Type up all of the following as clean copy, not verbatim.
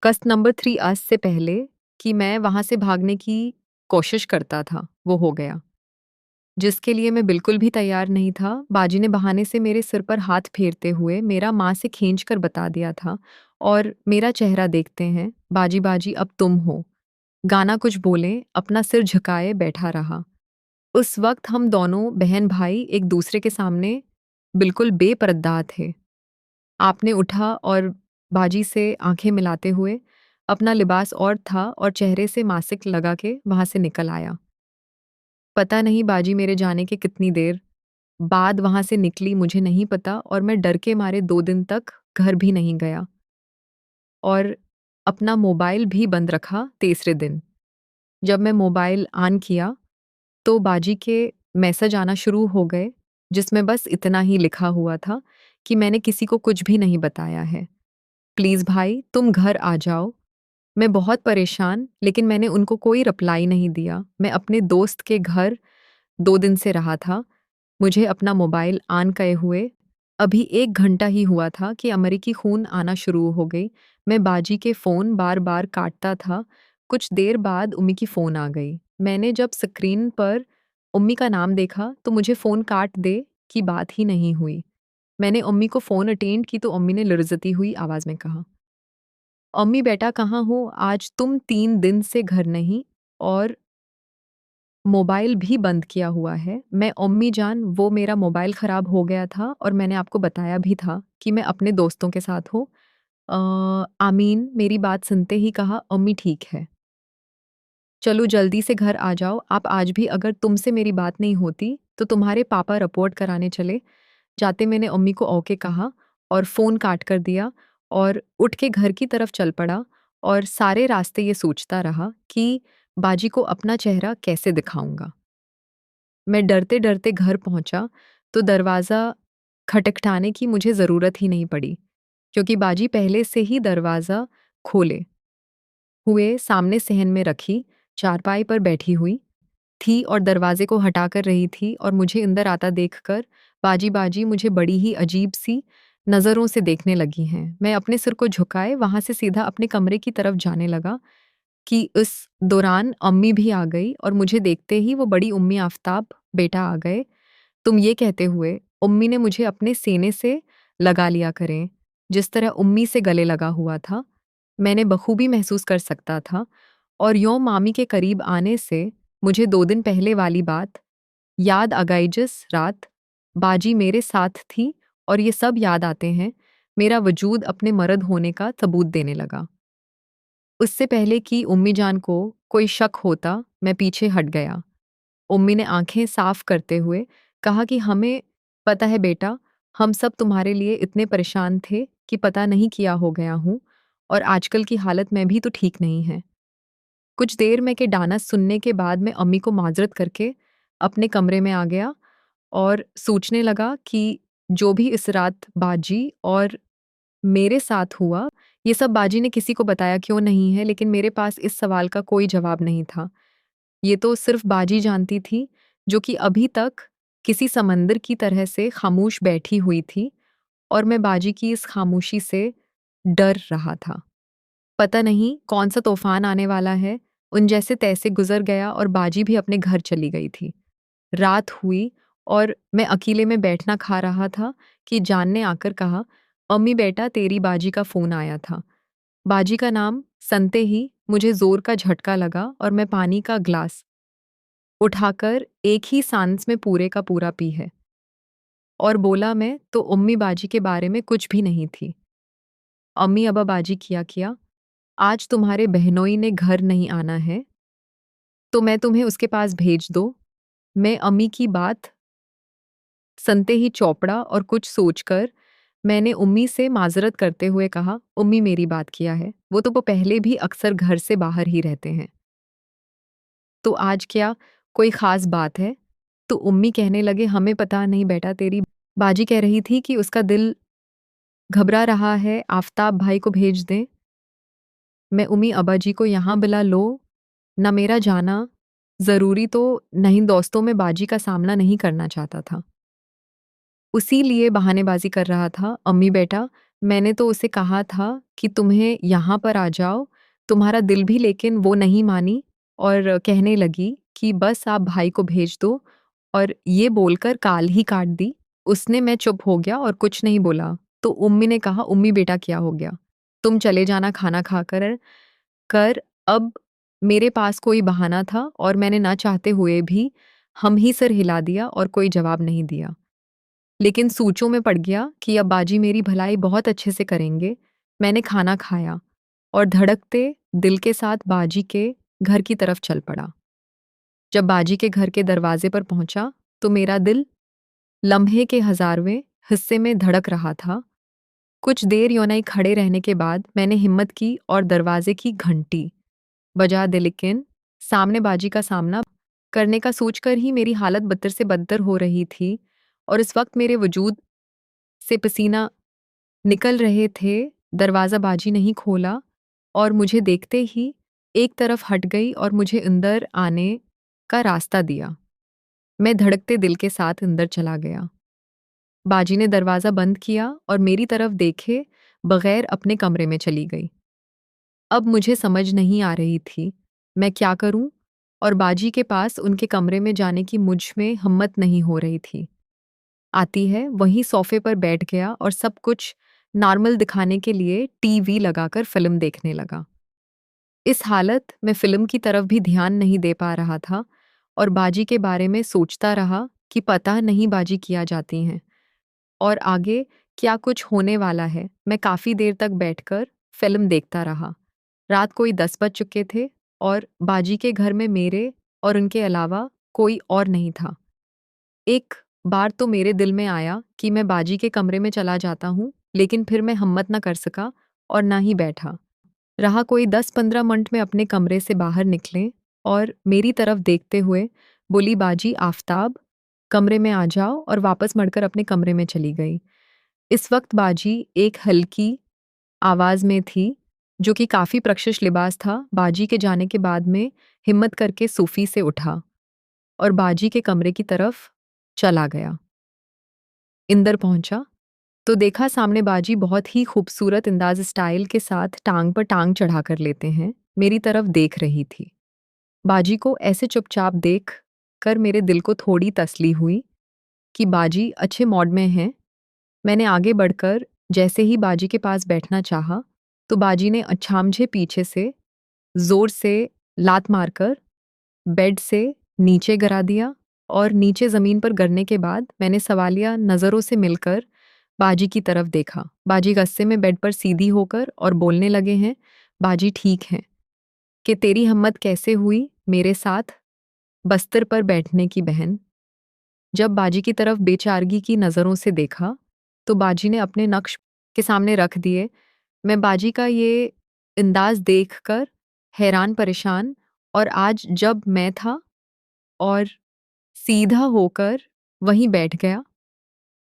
कस्ट नंबर 3 आज से पहले कि मैं वहाँ से भागने की कोशिश करता था, वो हो गया। जिसके लिए मैं बिल्कुल भी तैयार नहीं था, बाजी ने बहाने से मेरे सिर पर हाथ फेरते हुए मेरा माँ से खींच कर बता दिया था और मेरा चेहरा देखते हैं, बाजी बाजी अब तुम हो। गाना कुछ बोले, अपना सिर झुकाए बैठा रहा। उस वक़्त हम दोनों बहन-भाई एक दूसरे के सामने बिल्कुल बेपर्दा थे। आपने उठा और बाजी से आँखें मिलाते हुए अपना लिबास और था और चेहरे से मासिक लगा के वहाँ से निकल आया। पता नहीं बाजी मेरे जाने के कितनी देर बाद वहाँ से निकली मुझे नहीं पता और मैं डर के मारे 2 दिन तक घर भी नहीं गया और अपना मोबाइल भी बंद रखा तीसरे दिन। जब मैं मोबाइल ऑन किया तो बाजी के मैसेज आना शुरू हो गए, जिसमें बस इतना ही लिखा हुआ था कि मैंने किसी को कुछ भी नहीं बताया है। प्लीज़ भाई, तुम घर आ जाओ। मैं बहुत परेशान, लेकिन मैंने उनको कोई रिप्लाई नहीं दिया। मैं अपने दोस्त के घर 2 दिन से रहा था। मुझे अपना मोबाइल ऑन किए हुए अभी 1 घंटा ही हुआ था कि अमेरिकी खून आना शुरू हो गई। मैं बाजी के फ़ोन बार-बार काटता था। कुछ देर बाद उम्मी की फ़ोन आ गई। मैंने जब स्क्रीन पर उम्मी का नाम देखा, तो मुझे फ़ोन काट दे की बात ही नहीं हुई। मैंने उम्मी को फ़ोन अटेंड की तो उम्मी ने लर्ज़ती हुई आवाज़ में कहा, "अम्मी बेटा कहाँ हो? आज तुम 3 दिन से घर नहीं और मोबाइल भी बंद किया हुआ है। मैं अम्मी जान वो मेरा मोबाइल ख़राब हो गया था और मैंने आपको बताया भी था कि मैं अपने दोस्तों के साथ हूँ। आमीन मेरी बात सुनते ही कहा, "अम्मी ठीक है। चलो जल्दी से घर आ जाओ। आप आज भी अगर तुमसे मेरी बात नहीं होती, तो तुम्हारे पापा रिपोर्ट कराने चले जाते।" मैंने अम्मी को ओके कहा और फ़ोन काट कर दिया और उठ के घर की तरफ चल पड़ा और सारे रास्ते ये सोचता रहा कि बाजी को अपना चेहरा कैसे दिखाऊँगा। मैं डरते-डरते घर पहुँचा तो दरवाज़ा खटखटाने की मुझे ज़रूरत ही नहीं पड़ी, क्योंकि बाजी पहले से ही दरवाज़ा खोले हुए सामने सहन में रखी चारपाई पर बैठी हुई थी और दरवाजे को हटा कर रही थी और मुझे अंदर आता देखकर बाजी-बाजी मुझे बड़ी ही अजीब-सी नज़रों से देखने लगी हैं। मैं अपने सिर को झुकाए वहाँ से सीधा अपने कमरे की तरफ जाने लगा कि उस दौरान अम्मी भी आ गई और मुझे देखते ही वो बड़ी उम्मी आफ़ताब बेटा आ गए। तुम ये कहते हुए उम्मी ने मुझे अपने सीने से लगा लिया करें, जिस तरह उम्मी से गले लगा हुआ था, मैंने बखूबी महसूस कर सकता था और यों मामी के करीब आने से मुझे 2 दिन पहले वाली बात याद आ गई जिस रात बाजी मेरे साथ थी और ये सब याद आते हैं, मेरा वजूद अपने मर्द होने का सबूत देने लगा। उससे पहले कि उम्मी जान को कोई शक होता, मैं पीछे हट गया। उम्मी ने आंखें साफ करते हुए कहा कि हमें पता है बेटा, हम सब तुम्हारे लिए इतने परेशान थे कि पता नहीं किया हो गया हूँ और आजकल की हालत में भी तो ठीक नहीं है। कुछ देर में के डाना सुनने के बाद मैं अम्मी को माजरत करके अपने कमरे में आ गया और सोचने लगा कि जो भी इस रात बाजी और मेरे साथ हुआ, ये सब बाजी ने किसी को बताया क्यों नहीं है, लेकिन मेरे पास इस सवाल का कोई जवाब नहीं था। ये तो सिर्फ बाजी जानती थी, जो कि अभी तक किसी समंदर की तरह से खामोश बैठी हुई थी और मैं बाजी की इस खामोशी से डर रहा था। पता नहीं कौन-सा तूफ़ान आने वाला है, उन जैसे तैसे गुज़र गया और बाजी भी अपने घर चली गई थी। रात हुई और मैं अकेले में बैठना खा रहा था कि जान ने आकर कहा, "अम्मी बेटा तेरी बाजी का फ़ोन आया था।" बाजी का नाम सुनते ही मुझे ज़ोर का झटका लगा और मैं पानी का ग्लास उठाकर एक ही सांस में पूरे का पूरा पी है और बोला मैं तो अम्मी बाजी के बारे में कुछ भी नहीं थी। अम्मी अबा बाजी किया, आज तुम्हारे बहनोई ने घर नहीं आना है, तो मैं तुम्हें उसके पास भेज दो। मैं अम्मी की बात सुनते ही चौपड़ा और कुछ सोचकर मैंने उम्मी से माज़रत करते हुए कहा, "उम्मी मेरी बात किया है, वो पहले भी अक्सर घर से बाहर ही रहते हैं। तो आज क्या कोई ख़ास बात है?" तो उम्मी कहने लगे, "हमें पता नहीं बेटा तेरी बाजी कह रही थी कि उसका दिल घबरा रहा है, आफ़ताब भाई को भेज दें। मैं उम्मी अब्बा जी को यहाँ बुला लो, ना मेरा जाना ज़रूरी तो नहीं दोस्तों में बाजी का सामना नहीं करना चाहता था। उसी लिए बहानेबाज़ी कर रहा था, अम्मी बेटा मैंने तो उसे कहा था कि तुम्हें यहाँ पर आ जाओ, तुम्हारा दिल भी, लेकिन वो नहीं मानी और कहने लगी कि बस आप भाई को भेज दो और ये बोलकर काल ही काट दी। उसने मैं चुप हो गया और कुछ नहीं बोला। तो उम्मी ने कहा, उम्मी बेटा क्या हो गया? तुम चले जाना खाना खाकर कर। अब मेरे पास कोई बहाना था और मैंने ना चाहते हुए भी हम ही सिर हिला दिया और कोई जवाब नहीं दिया। लेकिन सोचों में पड़ गया कि अब बाजी मेरी भलाई बहुत अच्छे से करेंगे। मैंने खाना खाया और धड़कते दिल के साथ बाजी के घर की तरफ चल पड़ा। जब बाजी के घर के दरवाजे पर पहुंचा तो मेरा दिल लम्हे के हजारवें हिस्से में धड़क रहा था। कुछ देर यूं ही खड़े रहने के बाद मैंने हिम्मत की और दरवाजे की घंटी बजा दी, लेकिन सामने बाजी का सामना करने का सोचकर ही मेरी हालत बदतर से बदतर हो रही थी और इस वक्त मेरे वजूद से पसीना निकल रहे थे। दरवाज़ा बाजी नहीं खोला और मुझे देखते ही एक तरफ हट गई और मुझे अंदर आने का रास्ता दिया। मैं धड़कते दिल के साथ अंदर चला गया। बाजी ने दरवाज़ा बंद किया और मेरी तरफ देखे बगैर अपने कमरे में चली गई। अब मुझे समझ नहीं आ रही थी मैं क्या करूं, और बाजी के पास उनके कमरे में जाने की मुझ में हिम्मत नहीं हो रही थी। आती है वहीं सोफे पर बैठ गया और सब कुछ नॉर्मल दिखाने के लिए टीवी लगाकर फिल्म देखने लगा। इस हालत में फिल्म की तरफ भी ध्यान नहीं दे पा रहा था और बाजी के बारे में सोचता रहा कि पता नहीं बाजी किया जाती हैं और आगे क्या कुछ होने वाला है। मैं काफ़ी देर तक बैठकर फिल्म देखता रहा। रात कोई 10 बज चुके थे और बाजी के घर में मेरे और उनके अलावा कोई और नहीं था। एक बार तो मेरे दिल में आया कि मैं बाजी के कमरे में चला जाता हूँ, लेकिन फिर मैं हिम्मत न कर सका और ना ही बैठा रहा। कोई 10-15 मिनट में अपने कमरे से बाहर निकले और मेरी तरफ देखते हुए बोली, बाजी आफताब, कमरे में आ जाओ, और वापस मुड़कर अपने कमरे में चली गई। इस वक्त बाजी एक हल्की आवाज में थी, जो कि काफी प्रशिश लिबास था। बाजी के जाने के बाद में हिम्मत करके सूफी से उठा और बाजी के कमरे की तरफ चला गया। इंदर पहुंचा तो देखा सामने बाजी बहुत ही खूबसूरत अंदाज स्टाइल के साथ टांग पर टांग चढ़ा कर लेते हैं मेरी तरफ देख रही थी। बाजी को ऐसे चुपचाप देख कर मेरे दिल को थोड़ी तसल्ली हुई कि बाजी अच्छे मॉड में हैं। मैंने आगे बढ़कर जैसे ही बाजी के पास बैठना चाहा तो बाजी ने अछामझे पीछे से जोर से लात मारकर बेड से नीचे गिरा दिया और नीचे जमीन पर गिरने के बाद मैंने सवालिया नजरों से मिलकर बाजी की तरफ देखा। बाजी गुस्से में बेड पर सीधी होकर और बोलने लगे हैं, बाजी ठीक है कि तेरी हिम्मत कैसे हुई मेरे साथ बस्तर पर बैठने की बहन। जब बाजी की तरफ बेचारगी की नजरों से देखा तो बाजी ने अपने नक्श के सामने रख दिए। मैं बाजी का ये अंदाज देखकर हैरान परेशान, और आज जब मैं था और सीधा होकर वहीं बैठ गया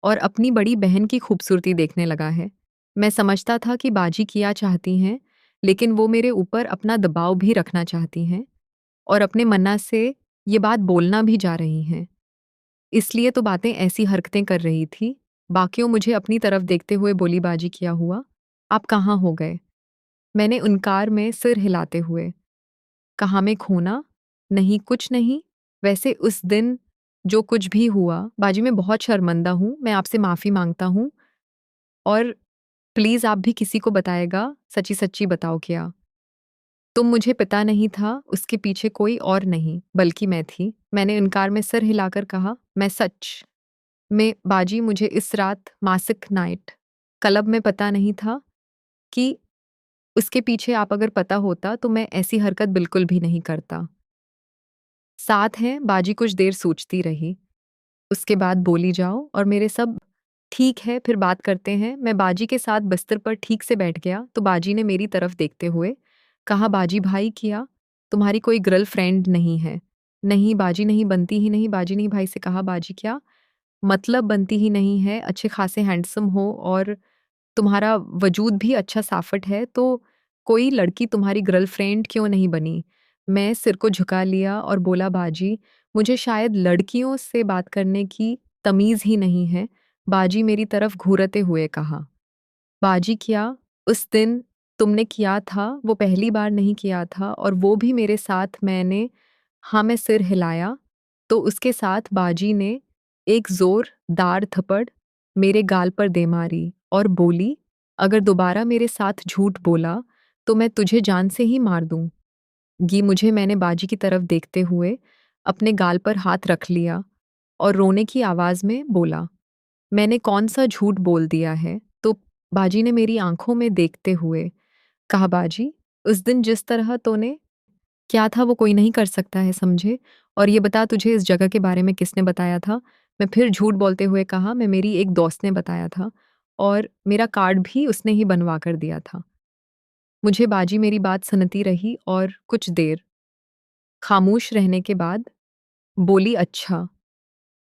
और अपनी बड़ी बहन की खूबसूरती देखने लगा है। मैं समझता था कि बाजी किया चाहती हैं, लेकिन वो मेरे ऊपर अपना दबाव भी रखना चाहती हैं और अपने मन्ना से ये बात बोलना भी जा रही हैं। इसलिए तो बातें ऐसी हरकतें कर रही थी। बाकियों मुझे अपनी तरफ देखते हुए बोली, बाजी क्या हुआ? आप कहाँ हो गए? मैंने इनकार में सिर हिलाते हुए कहा, मैं खोना नहीं, कुछ नहीं। वैसे उस दिन जो कुछ भी हुआ बाजी, मैं बहुत शर्मिंदा हूँ, मैं आपसे माफ़ी मांगता हूँ और प्लीज़ आप भी किसी को बताएगा, सच्ची सच्ची बताओ क्या तुम मुझे पता नहीं था उसके पीछे कोई और नहीं बल्कि मैं थी। मैंने इनकार में सिर हिलाकर कहा, मैं सच में बाजी, मुझे इस रात मासिक नाइट क्लब में पता नहीं था कि उसके पीछे आप अगर पता होता तो मैं ऐसी हरकत बिल्कुल भी नहीं करता। साथ हैं बाजी कुछ देर सोचती रही, उसके बाद बोली, जाओ और मेरे सब ठीक है फिर बात करते हैं। मैं बाजी के साथ बिस्तर पर ठीक से बैठ गया तो बाजी ने मेरी तरफ देखते हुए कहा, बाजी भाई क्या तुम्हारी कोई गर्लफ्रेंड नहीं है? नहीं बाजी, नहीं बनती ही नहीं। बाजी ने भाई से कहा, बाजी क्या मतलब बनती ही नहीं है? अच्छे खासे हैंडसम हो और तुम्हारा वजूद भी अच्छा साफ़ट है, तो कोई लड़की तुम्हारी गर्लफ्रेंड क्यों नहीं बनी? मैं सिर को झुका लिया और बोला, बाजी मुझे शायद लड़कियों से बात करने की तमीज़ ही नहीं है। बाजी मेरी तरफ घूरते हुए कहा। बाजी क्या उस दिन तुमने किया था वो पहली बार नहीं किया था और वो भी मेरे साथ मैंने हाँ मैं सिर हिलाया तो उसके साथ बाजी ने एक जोरदार थप्पड़ मेरे गाल पर दे मारी और बोली अगर दोबारा मेरे साथ झूठ बोला तो मैं तुझे जान से ही मार दूंगी मुझे मैंने बाजी की तरफ देखते हुए अपने गाल पर हाथ रख लिया और रोने की आवाज में बोला मैंने कौन सा झूठ बोल दिया है तो बाजी ने मेरी आंखों में देखते हुए कहा बाजी उस दिन जिस तरह तूने क्या था वो कोई नहीं कर सकता है समझे और ये बता तुझे इस जगह के बारे में किसने बताया था मैं फिर झूठ बोलते हुए कहा मैं मेरी एक दोस्त ने बताया था और मेरा कार्ड भी उसने ही बनवा कर दिया था मुझे बाजी मेरी बात सुनती रही और कुछ देर खामोश रहने के बाद बोली अच्छा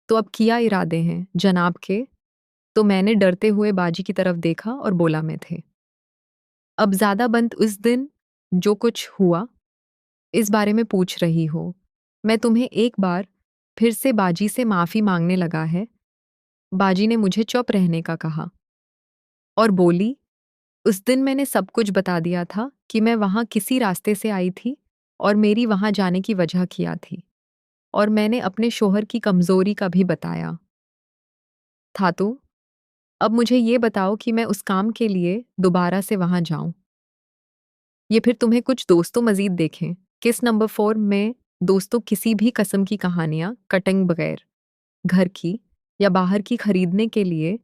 तो अब किया इरादे हैं जनाब के तो मैंने डरते हुए बाजी की तरफ देखा और बोला मैं थे अब ज्यादा बंद उस दिन जो कुछ हुआ इस बारे में पूछ रही हो मैं तुम्हें एक बार फिर से बाजी से माफी मांगने लगा है बाजी ने मुझे चुप रहने का कहा और बोली उस दिन मैंने सब कुछ बता दिया था कि मैं वहां किसी रास्ते से आई थी और मेरी वहां जाने की वजह किया थी और मैंने अपने शोहर की कमजोरी का भी बताया था तो अब मुझे ये बताओ कि मैं उस काम के लिए दोबारा से वहां जाऊं ये फिर तुम्हें कुछ दोस्तों मजीद देखें किस नंबर 4 में दोस्तों किसी भी किस्म की कहानियां कटिंग बगैर घर की या बाहर की खरीदने के लिए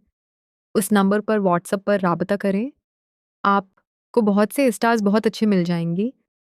उस नंबर पर व्हाट्सएप पर राबता करें आपको बहुत से स्टार्स बहुत अच्छे मिल जाएंगी